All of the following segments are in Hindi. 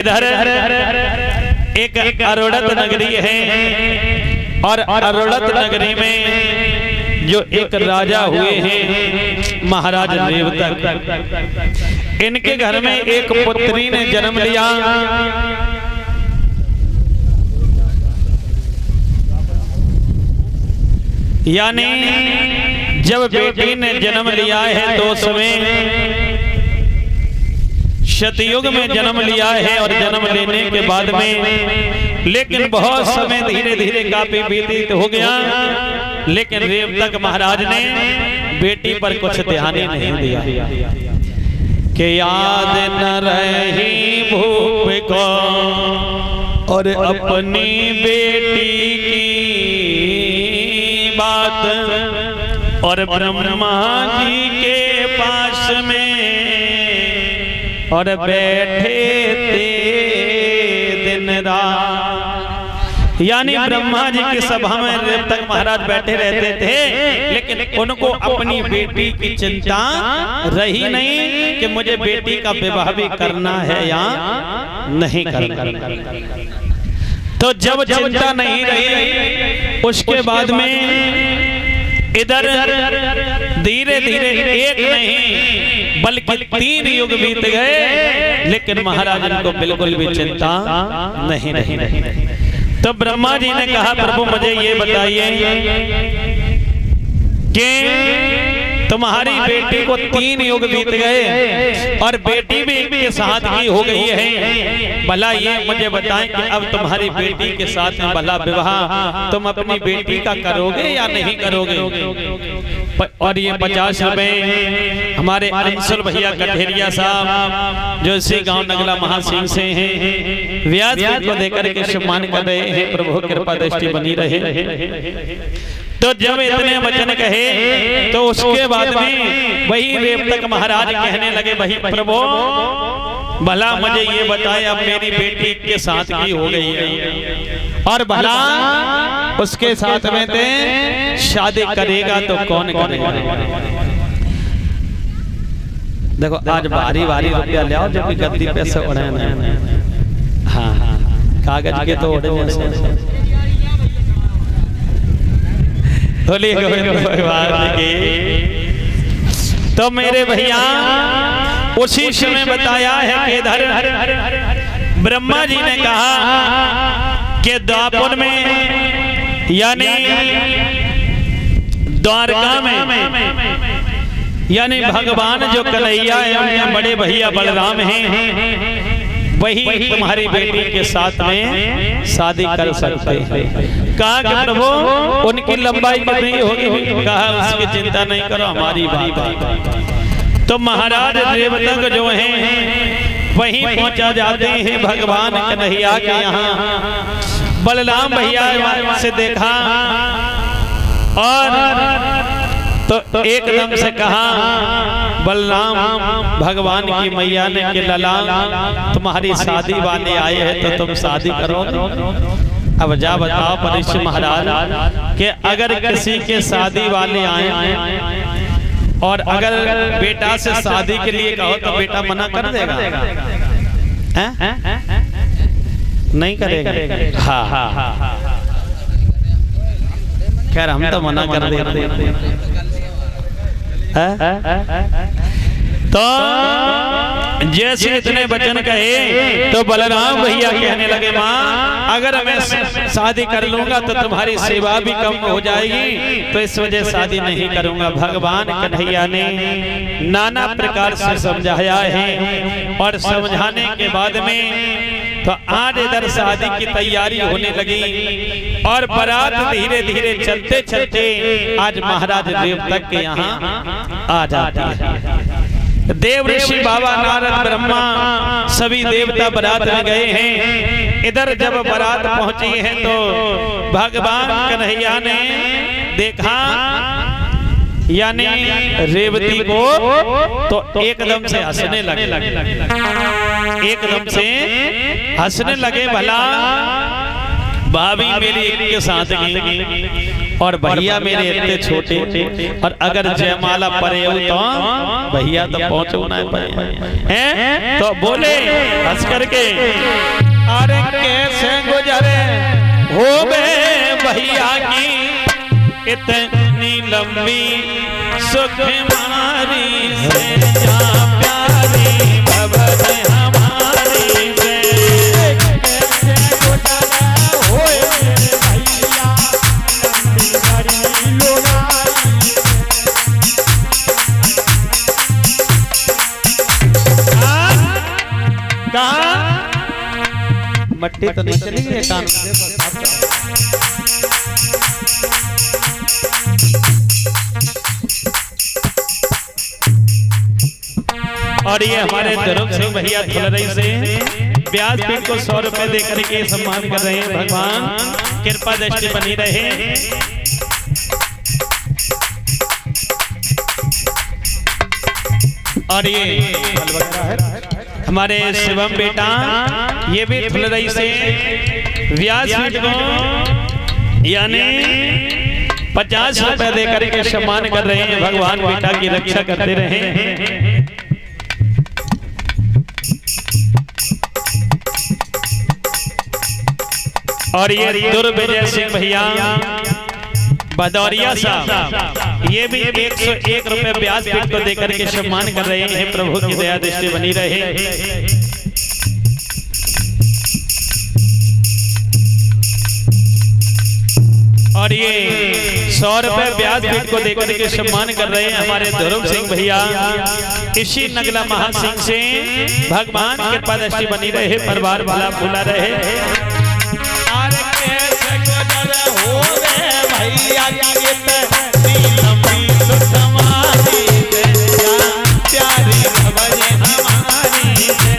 इधर एक अरोड़त नगरी है और अरोड़त नगरी में जो एक राजा हुए हैं महाराज रेवतक, इनके घर में एक पुत्री ने जन्म लिया। यानी जब बेटी ने जन्म लिया है तो समय सतयुग में जन्म लिया है और जन्म लेने के बाद में लेकिन बहुत समय धीरे धीरे काफी व्यतीत हो गया, लेकिन रेवतक महाराज ने बेटी पर कुछ ध्यान ही नहीं दिया कि याद न रही भूप को और अपनी बेटी की बात, और ब्रह्मा जी के पास में और बैठे थे दिन रात। यानी ब्रह्मा जी की सभा में रेवतक महाराज बैठे रहते थे, लेकिन उनको अपनी बेटी की चिंता रही नहीं कि मुझे बेटी का विवाह भी करना है या नहीं करना। तो जब चिंता नहीं रही उसके बाद में इधर धीरे धीरे एक नहीं बल्कि 3 युग बीत गए, लेकिन महाराज को बिल्कुल भी चिंता नहीं रही। तो ब्रह्मा जी ने कहा प्रभु मुझे ये बताइए कि तुम्हारी बेटी को 3 युग बीत गए और बेटी भी के साथ की हो गई है, भला ये मुझे बताएं कि अब तुम्हारी बेटी के साथ में भला विवाह तुम अपनी बेटी का करोगे या नहीं करोगे। और ये 50 रुपए हमारे अंशुल भैया कठेरिया साहब जो इसी गांव नगला महासिंह से हैं, व्यास को देकर के सम्मान कर रहे हैं। प्रभु कृपा दृष्टि बनी रहे। तो जब इतने वचन कहे तो उसके बाद में वही रेवतक महाराज कहने लगे वही प्रभु भला मुझे ये बताए अब मेरी बेटी के साथ की हो गई है और भला उसके साथ में ते शादी करेगा तो कौन करेगा। देखो आज भारी भारी रुपया ले आओ जो कि गद्दी पे से उड़े ना। हाँ कागज के तो उड़े जैसे। तो मेरे भैया उसी समय बताया है कि इधर ब्रह्मा जी ने कहा कि द्वापर में यानी द्वारका में यानी भगवान जो कन्हैया है बड़े भैया बलराम हैं, वही तुम्हारी बेटी के साथ में शादी कर सकते हैं। कहा कि प्रभु उनकी लंबाई कितनी होगी। कहा उसकी चिंता नहीं करो हमारी बात। तो महाराज रेवतक जो हैं वहीं पहुंचा जाते हैं भगवान कन्हैया के यहाँ। बलराम भैया से देखा और तो एकदम से कहा बलराम भगवान की मैया ने कि लला तुम्हारी शादी वाले आए हैं तो तुम शादी करो। अब जा बताओ परीक्षित महाराज कि अगर किसी के शादी वाले आए और अगर बेटा से शादी के लिए कहो तो बेटा मना कर देगा? नहीं करेगा। हाँ खैर हम तो मना कर देते। तो जैसे इतने वचन कहे तो बलराम भैया कहने लगे माँ अगर मैं शादी कर लूंगा तो तुम्हारी सेवा भी कम हो जाएगी, तो इस वजह शादी नहीं करूंगा। भगवान कन्हैया ने नाना प्रकार से समझाया है और समझाने के बाद में तो आज इधर शादी की तैयारी होने लगी और बारात धीरे धीरे चलते चलते आज महाराज रेवतक के यहाँ आ जाती है। देव ऋषि बाबा नारद ब्रह्मा सभी देवता बारात में गए हैं। इधर जब बारात पहुंची है तो भगवान कन्हैया ने देखा यानी रेवती को तो एकदम से हंसने लगे। एकदम से हंसने लगे। भला भाभी मेरी एक के साथ गई और भैया मेरे इतने छोटे, और अगर जयमाला परे हो तो भैया तो पहुंचो ना है। तो बोले हंस करके, अरे कैसे गुजरे हो बे भैया की इतनी लंबी सुकुमारी से, जा प्यारी भवन हमारी से। कैसे गुजरे हो भैया लंबी बड़ी लुगाई। कहाँ मट्टी तो नहीं चली गई कान में। और ये हमारे ध्रुव सिंह भैया धुलरई से व्यासपीठ को 100 रुपए देकर के सम्मान कर रहे हैं। भगवान कृपा दृष्टि बनी रहे। और ये हमारे शिवम बेटा, ये भी धुलरई से व्यासपीठ को यानी 50 रुपए देकर के सम्मान कर रहे हैं। भगवान बेटा की रक्षा करते रहे। और ये दुर्विजय सिंह भैया भदौरिया साहब, ये भी 101 रुपए व्यासपीठ को देकर के सम्मान कर रहे हैं। प्रभु की दया दृष्टि बनी रहे। और ये 100 रुपए व्यासपीठ को देकर के सम्मान कर रहे हैं हमारे ध्रुव सिंह भैया इसी नगला महासिंह से। भगवान कृपा दृष्टि बनी रहे, परिवार भला भूला रहे। भैया लंबी सुकुमारी से, प्यारी भवन हमारी से।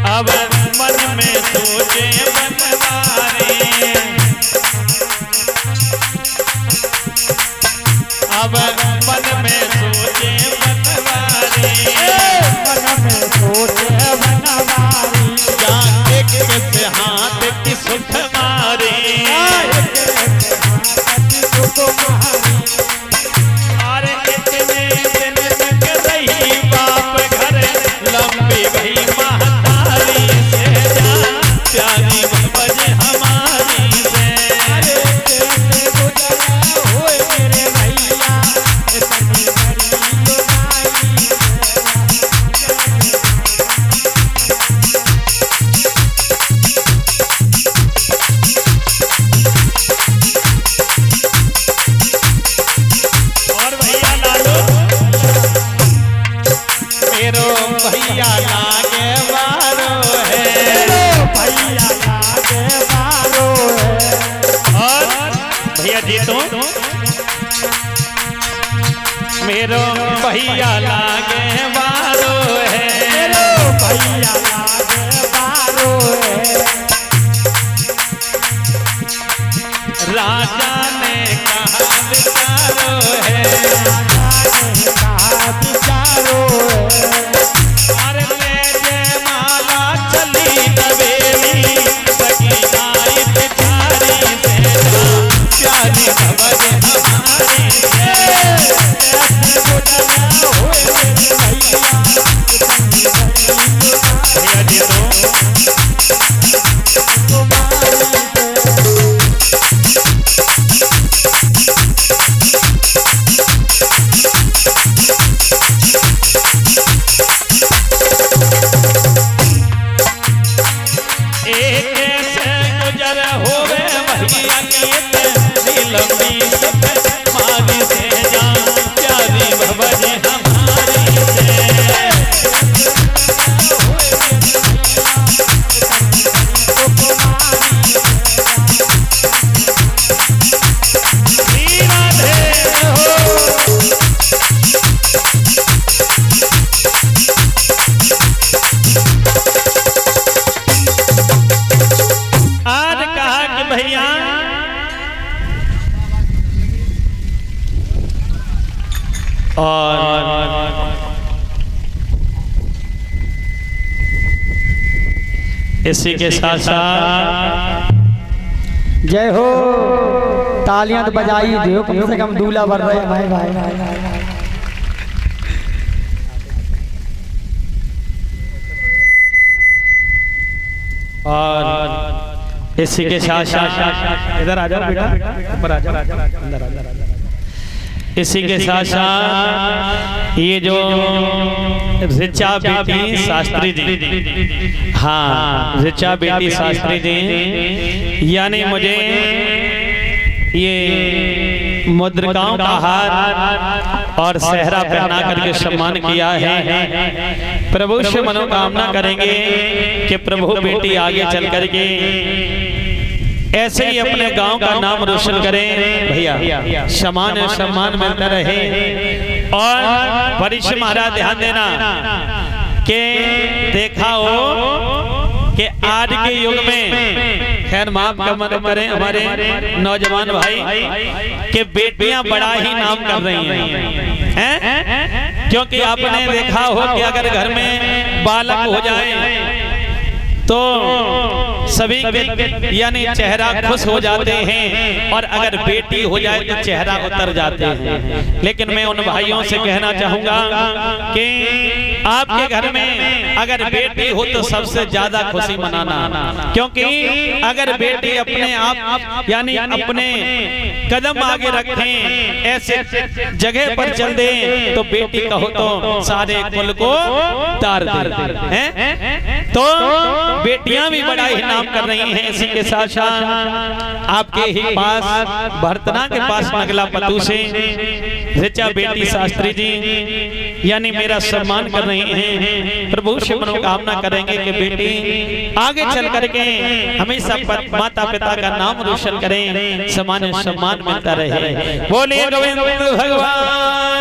अब मन में सोचे बनवारे, अब मन में सोचे बनवारी, मन में सोचे बनवारी। जाके किस हाथ की सुख मारी, अरे इतने दिन तक रही बाप घर, लंबी भई महतारी से, जा प्यारी भवन हमारी से। भैया लागे मारो है, भैया लागे मारो है। और भैया जी तो मेरो भैया लागे मारो है, भैया लागे मारो है। राजा ने कहा विचारो है, राजा ने कहा विचारो है। और इसी के साथ साथ जय हो, तालियां तो बजाई दो, कम से कम दूल्हा बढ़ रहे हैं भाई। और इसी के साथ साथ इधर आ जाओ बेटा, ऊपर आ जाओ, अंदर आ जाओ। इसी के साथ साथ ये जो ऋचा बेटी शास्त्री जी, हाँ ऋचा बेटी शास्त्री जी, यानी मुझे ये मुद्रिकाओं का हार और सेहरा पहना करके सम्मान किया है। प्रभु से मनोकामना करेंगे कि प्रभु बेटी आगे चल करके ऐसे ही अपने गांव का नाम रोशन करें भैया, सम्मान सम्मान मिलता रहे। और परिश्र महाराज ध्यान देना कि देखा हो कि आज के युग में, खैर माफ करें हमारे नौजवान भाई, कि बेटियां बड़ा ही नाम कर रही हैं, क्योंकि आपने देखा हो कि अगर घर में बालक हो जाए तो सभी के यानी चेहरा खुश हो जाते हैं, और अगर बेटी हो जाए तो चेहरा उतर जाते हैं। लेकिन मैं उन भाइयों से कहना चाहूंगा कि आपके घर में अगर बेटी हो तो सबसे ज्यादा खुशी मनाना, क्योंकि अगर बेटी अपने आप यानी अपने कदम आगे रखें, ऐसे जगह पर चल दे तो बेटी कहो तो सारे कुल को तार दे। तो बेटियां भी बड़ा ही नाम कर रही हैं। इसी के साथ साथ आपके ही पास भरतना के पास नगला पतू से ऋचा बेटी शास्त्री जी यानी मेरा सम्मान कर रही हैं। प्रभु से मनोकामना करेंगे कि बेटी आगे चल करके हमेशा माता पिता का नाम रोशन करें, समान सम्मान मिलता रहे। बोलिए गोविंद भगवान।